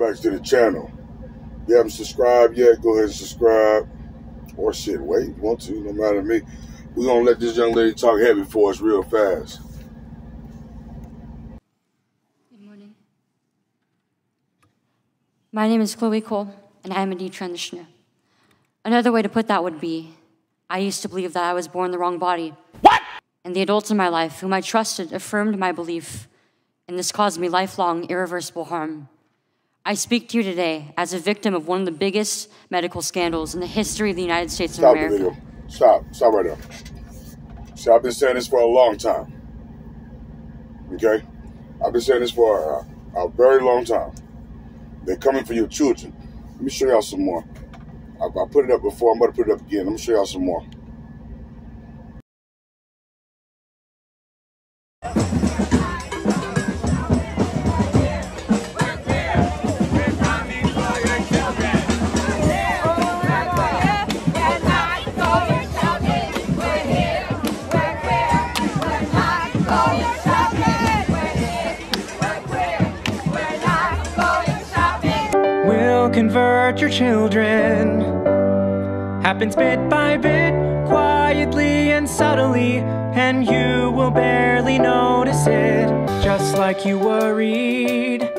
back to the channel. If you haven't subscribed yet, go ahead and subscribe. Or shit, wait, if you want to, no matter to me. We're going to let this young lady talk heavy for us real fast. Good morning. My name is Chloe Cole, and I am a detransitioner. Another way to put that would be, I used to believe that I was born in the wrong body. What? And the adults in my life, whom I trusted, affirmed my belief, and this caused me lifelong, irreversible harm. I speak to you today as a victim of one of the biggest medical scandals in the history of the United States of America. Stop the video. Stop right there. See, I've been saying this for a long time. Okay? I've been saying this for a very long time. They're coming for your children. Let me show y'all some more. I put it up before. I'm about to put it up again. Let me show y'all some more. Convert your children. Happens bit by bit, quietly and subtly, and you will barely notice it. Just like you worried,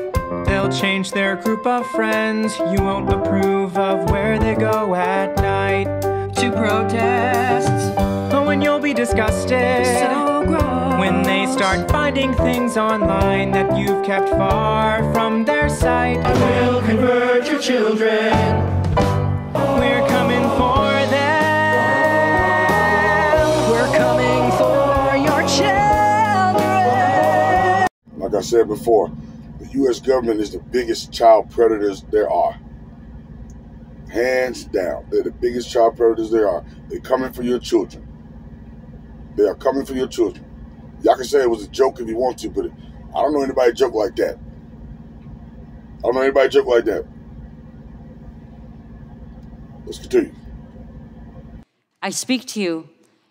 they'll change their group of friends. You won't approve of where they go at night to protests. Oh, and you'll be disgusted. So gross. When they start finding things online that you've kept far from their sight. I will convert your children. We're coming for them. We're coming for your children. Like I said before, the U.S. government is the biggest child predators there are. Hands down. They're the biggest child predators there are. They're coming for your children. They are coming for your children. Y'all can say it was a joke if you want to, but I don't know anybody joke like that. I don't know anybody joke like that. Let's continue. I speak to you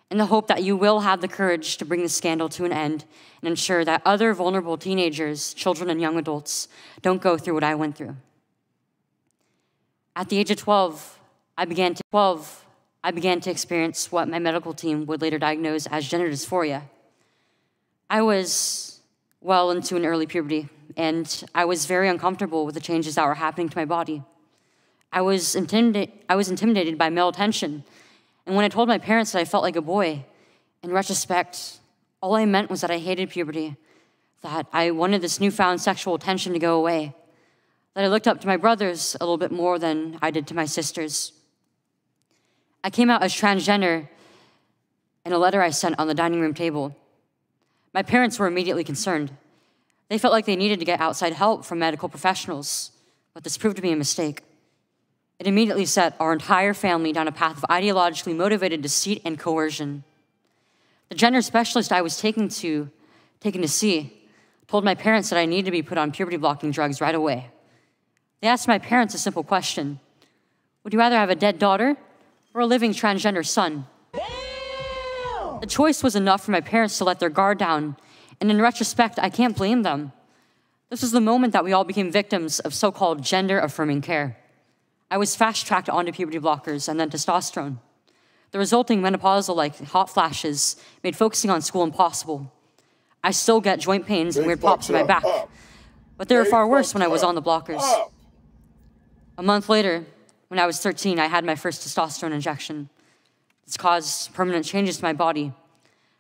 in the hope that you will have the courage to bring the scandal to an end and ensure that other vulnerable teenagers, children, and young adults don't go through what I went through. At the age of 12, I began to experience what my medical team would later diagnose as gender dysphoria. I was well into an early puberty, and I was very uncomfortable with the changes that were happening to my body. I was intimidated by male attention, and when I told my parents that I felt like a boy, in retrospect, all I meant was that I hated puberty, that I wanted this newfound sexual attention to go away, that I looked up to my brothers a little bit more than I did to my sisters. I came out as transgender in a letter I sent on the dining room table. My parents were immediately concerned. They felt like they needed to get outside help from medical professionals, but this proved to be a mistake. It immediately set our entire family down a path of ideologically motivated deceit and coercion. The gender specialist I was taken to see told my parents that I needed to be put on puberty-blocking drugs right away. They asked my parents a simple question: would you rather have a dead daughter or a living transgender son? Damn! The choice was enough for my parents to let their guard down, and in retrospect, I can't blame them. This was the moment that we all became victims of so-called gender-affirming care. I was fast-tracked onto puberty blockers and then testosterone. The resulting menopausal-like hot flashes made focusing on school impossible. I still get joint pains and weird pops in my back, but they were far worse when I was on the blockers. A month later, when I was 13, I had my first testosterone injection. This caused permanent changes to my body.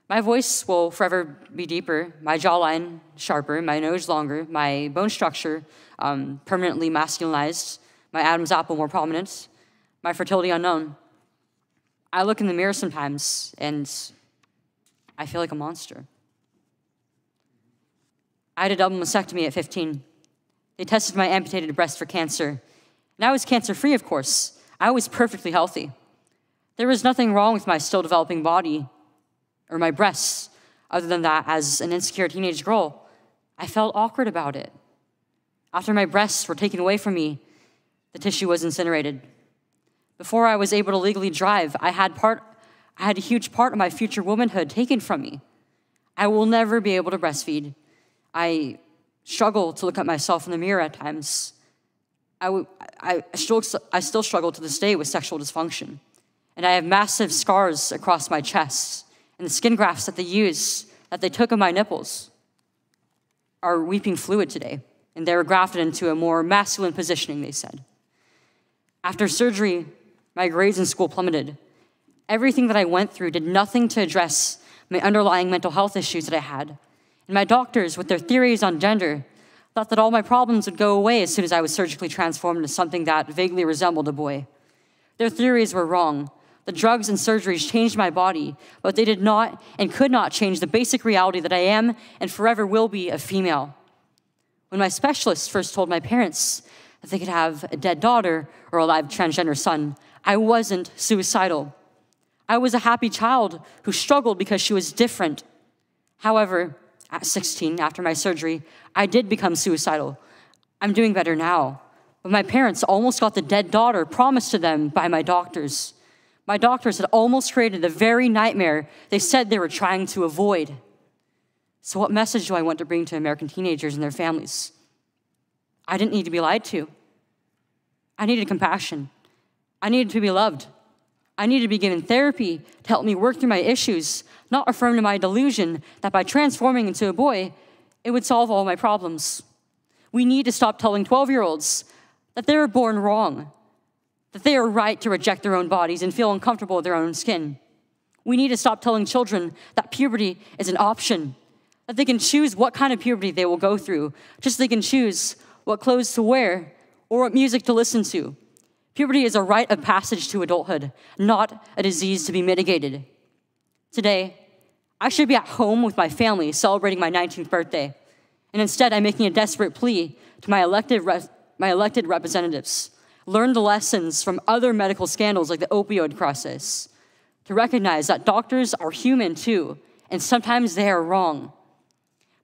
My voice will forever be deeper, my jawline sharper, my nose longer, my bone structure permanently masculinized, my Adam's apple more prominent, my fertility unknown. I look in the mirror sometimes and I feel like a monster. I had a double mastectomy at 15. They tested my amputated breast for cancer. And I was cancer-free, of course. I was perfectly healthy. There was nothing wrong with my still developing body or my breasts, other than that, as an insecure teenage girl, I felt awkward about it. After my breasts were taken away from me, the tissue was incinerated. Before I was able to legally drive, I had a huge part of my future womanhood taken from me. I will never be able to breastfeed. I struggle to look at myself in the mirror at times. I still struggle to this day with sexual dysfunction. And I have massive scars across my chest. And the skin grafts that they took of my nipples are weeping fluid today. And they were grafted into a more masculine positioning, they said. After surgery, my grades in school plummeted. Everything that I went through did nothing to address my underlying mental health issues that I had. And my doctors, with their theories on gender, thought that all my problems would go away as soon as I was surgically transformed into something that vaguely resembled a boy. Their theories were wrong. The drugs and surgeries changed my body, but they did not and could not change the basic reality that I am and forever will be a female. When my specialist first told my parents that they could have a dead daughter or a live transgender son, I wasn't suicidal. I was a happy child who struggled because she was different. However, at 16, after my surgery, I did become suicidal. I'm doing better now, but my parents almost got the dead daughter promised to them by my doctors. My doctors had almost created the very nightmare they said they were trying to avoid. So what message do I want to bring to American teenagers and their families? I didn't need to be lied to. I needed compassion. I needed to be loved. I needed to be given therapy to help me work through my issues, not affirm to my delusion that by transforming into a boy, it would solve all my problems. We need to stop telling 12-year-olds that they were born wrong, that they are right to reject their own bodies and feel uncomfortable with their own skin. We need to stop telling children that puberty is an option, that they can choose what kind of puberty they will go through, just so they can choose what clothes to wear or what music to listen to. Puberty is a rite of passage to adulthood, not a disease to be mitigated. Today, I should be at home with my family celebrating my 19th birthday, and instead I'm making a desperate plea to my elected representatives. Learn the lessons from other medical scandals like the opioid crisis, to recognize that doctors are human too, and sometimes they are wrong.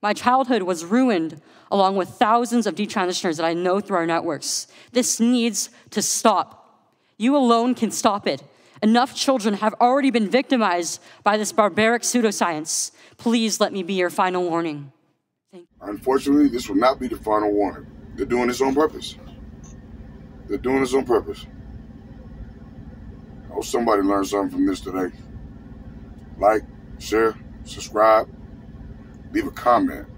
My childhood was ruined along with thousands of detransitioners that I know through our networks. This needs to stop. You alone can stop it. Enough children have already been victimized by this barbaric pseudoscience. Please let me be your final warning. Unfortunately, this will not be the final warning. They're doing this on purpose. They're doing this on purpose. I hope somebody learned something from this today. Like, share, subscribe, leave a comment.